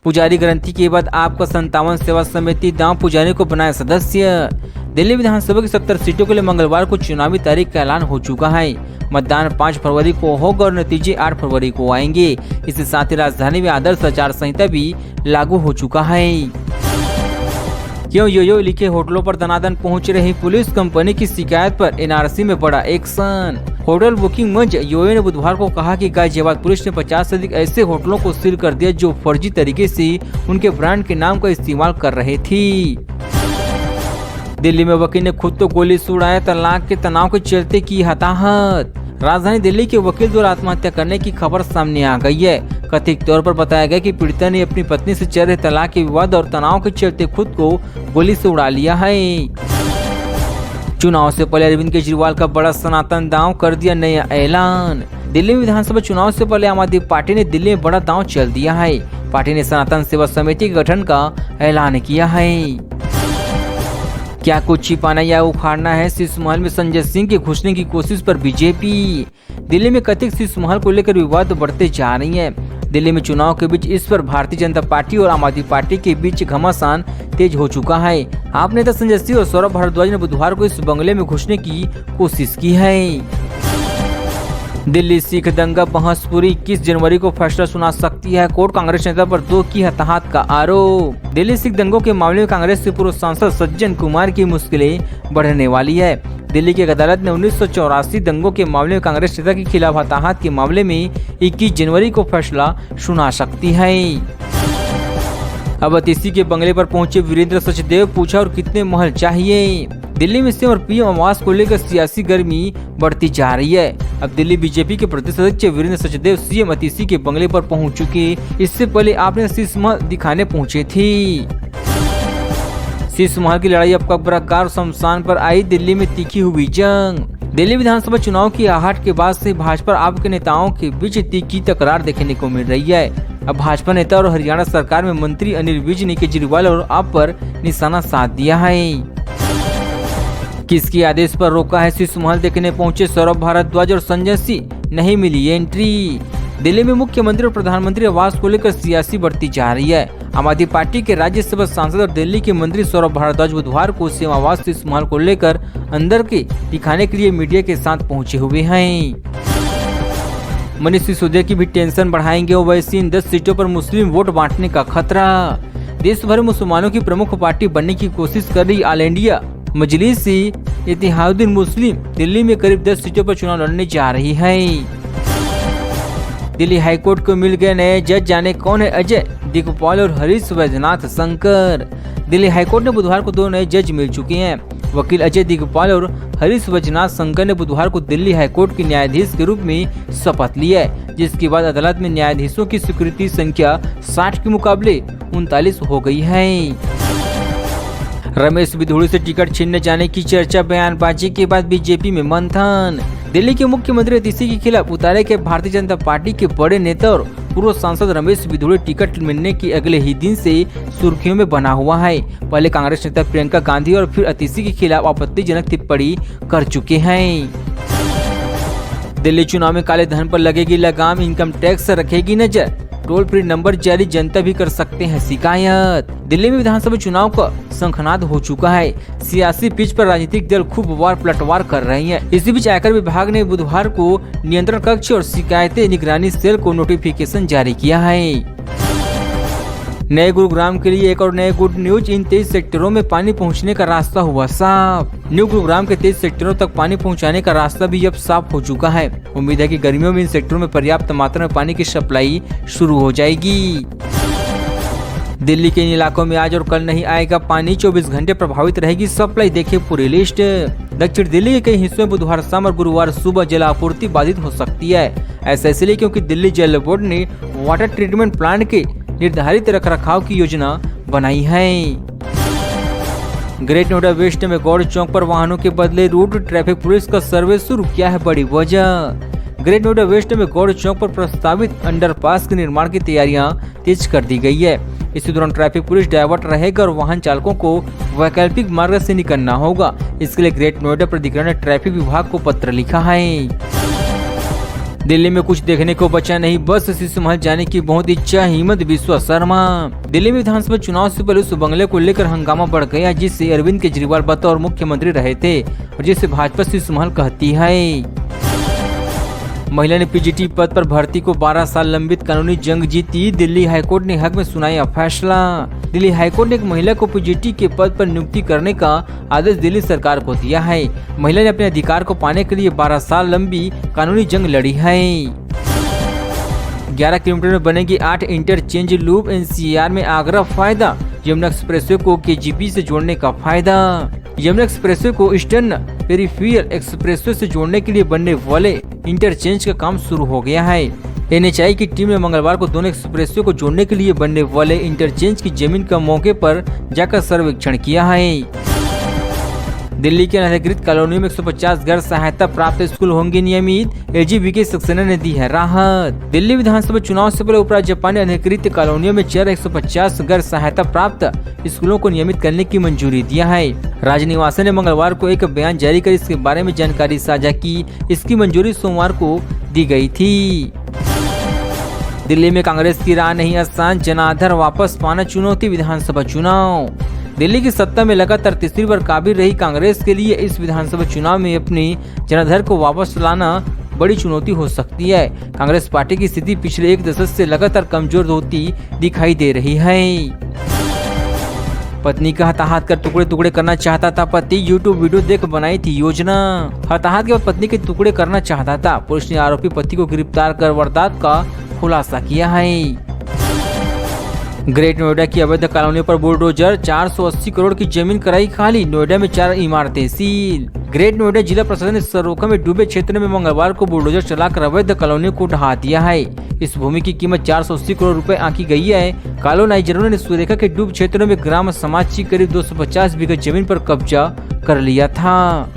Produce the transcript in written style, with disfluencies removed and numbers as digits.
पुजारी ग्रंथि के बाद आपका 57 सेवा समिति दांव पुजारी को बनाया सदस्य। दिल्ली विधानसभा की 70 सीटों के लिए मंगलवार को चुनावी तारीख का ऐलान हो चुका है। मतदान 5 फरवरी को होगा और नतीजे 8 फरवरी को आएंगे। इसके साथ ही राजधानी में आदर्श आचार संहिता भी लागू हो चुका है। क्यों यो लिखे होटलों पर दनादन पहुंच रही पुलिस, कंपनी की शिकायत पर एनआरसी में बड़ा एक्शन। होटल बुकिंग मंच योयो ने बुधवार को कहा कि गाजियाबाद पुलिस ने 50 से अधिक ऐसे होटलों को सील कर दिया जो फर्जी तरीके से उनके ब्रांड के नाम का इस्तेमाल कर रहे थे। दिल्ली में वकील ने खुद तो गोली से उड़ाया, तलाक के तनाव के चलते की हताहत। राजधानी दिल्ली के वकील द्वारा आत्महत्या करने की खबर सामने आ गई है। कथित तौर पर बताया गया कि पीड़िता ने अपनी पत्नी से चल रहे तलाक के विवाद और तनाव के चलते खुद को गोली से उड़ा लिया है। चुनाव से पहले अरविंद केजरीवाल का बड़ा सनातन दांव कर दिया नया ऐलान। दिल्ली में विधानसभा चुनाव से पहले आम आदमी पार्टी ने दिल्ली में बड़ा दांव चल दिया है। पार्टी ने सनातन सेवा समिति के गठन का ऐलान किया है। क्या कुछ छिपाना या उखाड़ना है, शीश महल में संजय सिंह के घुसने की कोशिश पर बीजेपी। दिल्ली में कथित शीश महल को लेकर विवाद बढ़ते जा रही है। दिल्ली में चुनाव के बीच इस पर भारतीय जनता पार्टी और आम आदमी पार्टी के बीच घमासान तेज हो चुका है। आप नेता संजय सिंह और सौरभ भारद्वाज ने बुधवार को इस बंगले में घुसने की कोशिश की है। दिल्ली सिख दंगा बहस पूरी 21 जनवरी को फैसला सुना सकती है कोर्ट, कांग्रेस नेता पर 2 की हताहत का आरोप। दिल्ली सिख दंगों के मामले में कांग्रेस से पूर्व सांसद सज्जन कुमार की मुश्किलें बढ़ने वाली है। दिल्ली की एक अदालत ने 1984 दंगों के मामले में कांग्रेस नेता के खिलाफ हताहत के मामले में 21 जनवरी को फैसला सुना सकती है। अब अतिथि के बंगले पर पहुंचे वीरेंद्र सचदेव, पूछा और कितने महल चाहिए। दिल्ली में सीएम और पीएम आवास को लेकर सियासी गर्मी बढ़ती जा रही है। अब दिल्ली बीजेपी के प्रदेश अध्यक्ष वीरेंद्र सचदेव सीएम अतिथि के बंगले पर पहुंच चुके। इससे पहले आपने शीश महल दिखाने पहुंचे थे। शीश महल की लड़ाई अब कब्रगार शमशान पर आई, दिल्ली में तीखी हुई जंग। दिल्ली विधानसभा चुनाव की आहट के बाद से भाजपा आप के नेताओं के बीच तीखी तकरार देखने को मिल रही है। अब भाजपा नेता और हरियाणा सरकार में मंत्री अनिल विज ने केजरीवाल और आप पर निशाना साध दिया है। किसके आदेश पर रोका है शीश महल देखने पहुंचे सौरभ भारद्वाज और संजय सिंह, नहीं मिली एंट्री। दिल्ली में मुख्यमंत्री और प्रधानमंत्री आवास को लेकर सियासी बढ़ती जा रही है। आम आदमी पार्टी के राज्यसभा सांसद और दिल्ली के मंत्री सौरभ भारद्वाज बुधवार को सीएम आवास शीश महल को लेकर अंदर के दिखाने के लिए मीडिया के साथ पहुंचे हुए हैं। मनीष सिसोदिया की भी टेंशन बढ़ाएंगे ओवैसी, इन 10 सीटों पर मुस्लिम वोट बांटने का खतरा। देश भर में मुसलमानों की प्रमुख पार्टी बनने की कोशिश कर रही ऑल इंडिया मजलिस-ए-इत्तेहादुल मुस्लिम दिल्ली में करीब 10 सीटों पर चुनाव लड़ने जा रही है। दिल्ली हाईकोर्ट को मिल गए नए जज, जाने कौन है अजय दिगपाल और हरीश वैद्यनाथ शंकर। दिल्ली हाईकोर्ट ने बुधवार को 2 नए जज मिल चुके हैं। वकील अजय दिगपाल और हरीश वैद्यनाथ शंकर ने बुधवार को दिल्ली हाईकोर्ट के न्यायाधीश के रूप में शपथ ली है, जिसके बाद अदालत में न्यायाधीशों की स्वीकृति संख्या 60 के मुकाबले 39 हो गई है। रमेश बिधूड़ी से टिकट छीनने जाने की चर्चा, बयानबाजी के बाद बीजेपी में मंथन। दिल्ली के मुख्यमंत्री अतिथि के खिलाफ उतारे के भारतीय जनता पार्टी के बड़े नेता और पूर्व सांसद रमेश बिधूड़ी टिकट मिलने के अगले ही दिन से सुर्खियों में बना हुआ है। पहले कांग्रेस नेता प्रियंका गांधी और फिर अतिथि के खिलाफ आपत्तिजनक टिप्पणी कर चुके हैं। दिल्ली चुनाव में काले धन पर लगेगी लगाम, इनकम टैक्स रखेगी नजर, टोल फ्री नंबर जारी, जनता भी कर सकते हैं शिकायत। दिल्ली में विधानसभा चुनाव का शंखनाद हो चुका है। सियासी पिच पर राजनीतिक दल खूब वार पलटवार कर रही हैं। इसी बीच आयकर विभाग ने बुधवार को नियंत्रण कक्ष और शिकायतें निगरानी सेल को नोटिफिकेशन जारी किया है। नए गुरुग्राम के लिए एक और नए गुड न्यूज, इन 23 सेक्टरों में पानी पहुंचने का रास्ता हुआ साफ। न्यू गुरुग्राम के 23 सेक्टरों तक पानी पहुंचाने का रास्ता भी अब साफ हो चुका है। उम्मीद है कि गर्मियों में इन सेक्टरों में पर्याप्त मात्रा में पानी की सप्लाई शुरू हो जाएगी। दिल्ली के इन इलाकों में आज और कल नहीं आएगा पानी, 24 घंटे प्रभावित रहेगी सप्लाई, देखिए पूरी लिस्ट। दक्षिण दिल्ली के कई हिस्सों में बुधवार शाम और गुरुवार सुबह जल आपूर्ति बाधित हो सकती है। ऐसा इसलिए क्योंकि दिल्ली जल बोर्ड ने वाटर ट्रीटमेंट प्लांट के निर्धारित रखरखाव की योजना बनाई है। ग्रेट नोएडा वेस्ट में गौड़ चौक पर वाहनों के बदले रूट, ट्रैफिक पुलिस का सर्वे शुरू किया है, बड़ी वजह। ग्रेट नोएडा वेस्ट में गौड़ चौक पर प्रस्तावित अंडरपास के निर्माण की तैयारियां तेज कर दी गई है। इसी दौरान ट्रैफिक पुलिस डायवर्ट रहेगा और वाहन चालकों को वैकल्पिक मार्ग से निकलना होगा। इसके लिए ग्रेट नोएडा प्राधिकरण ने ट्रैफिक विभाग को पत्र लिखा है। दिल्ली में कुछ देखने को बचा नहीं, बस शीशु महल जाने की बहुत इच्छा, हिम्मत बिस्वा शर्मा। दिल्ली में विधानसभा चुनाव से पहले उस बंगले को लेकर हंगामा बढ़ गया जिससे अरविंद केजरीवाल बतौर मुख्यमंत्री रहे थे और जिसे भाजपा शीशु महल कहती है। महिला ने पीजीटी पद पर भर्ती को 12 साल लंबित कानूनी जंग जीती, दिल्ली हाईकोर्ट ने हक में सुनाया फैसला। दिल्ली हाईकोर्ट ने एक महिला को पीजीटी के पद पर नियुक्ति करने का आदेश दिल्ली सरकार को दिया है। महिला ने अपने अधिकार को पाने के लिए 12 साल लंबी कानूनी जंग लड़ी है। 11 किलोमीटर में बनेगी 8 इंटरचेंज लूप, एनसीआर में आगरा फायदा, यमुना एक्सप्रेसवे को केजीपी से जोड़ने का फायदा। यमुना एक्सप्रेसवे को ईस्टर्न पेरिफेरल एक्सप्रेसवे से जोड़ने के लिए बनने वाले इंटरचेंज का काम शुरू हो गया है। एनएचआई की टीम ने मंगलवार को दोनों एक्सप्रेसवे को जोड़ने के लिए बनने वाले इंटरचेंज की जमीन का मौके पर जाकर सर्वेक्षण किया है। दिल्ली के अनधिकृत कॉलोनियों में 150 घर सहायता प्राप्त स्कूल होंगे नियमित, एलजीबीके सक्सेना ने दी है राहत। दिल्ली विधानसभा चुनाव से पहले उपराज्यपाल ने अनधिकृत कॉलोनियों में 150 घर सहायता प्राप्त स्कूलों को नियमित करने की मंजूरी दिया है। राज्य निवासन ने मंगलवार को एक बयान जारी कर इसके बारे में जानकारी साझा की। इसकी मंजूरी सोमवार को दी गई थी। दिल्ली में कांग्रेस की राह नहीं आसान, जनाधार वापस पाना चुनौती, विधानसभा चुनाव। दिल्ली की सत्ता में लगातार तीसरी बार काबिज रही कांग्रेस के लिए इस विधानसभा चुनाव में अपनी जनाधार को वापस लाना बड़ी चुनौती हो सकती है। कांग्रेस पार्टी की स्थिति पिछले एक दशक से लगातार कमजोर होती दिखाई दे रही है। पत्नी का हताहत कर टुकड़े टुकड़े करना चाहता था पति, यूट्यूब वीडियो देख बनाई थी योजना। हताहत के बाद पत्नी के टुकड़े करना चाहता था। पुलिस ने आरोपी पति को गिरफ्तार कर वारदात का खुलासा किया है। ग्रेट नोएडा की अवैध कॉलोनियों पर बुलडोजर, 480 करोड़ की जमीन कराई खाली, नोएडा में 4 इमारतें सील। ग्रेट नोएडा जिला प्रशासन ने सरोखा में डूबे क्षेत्र में मंगलवार को बुलडोजर चलाकर अवैध कॉलोनियों को ढहा दिया है। इस भूमि की कीमत 480 करोड़ रुपए आंकी गई है। कॉलोनाइजरों ने सुरेखा के डूब क्षेत्रों में ग्राम समाज की करीब 250 बीघा जमीन पर कब्जा कर लिया था।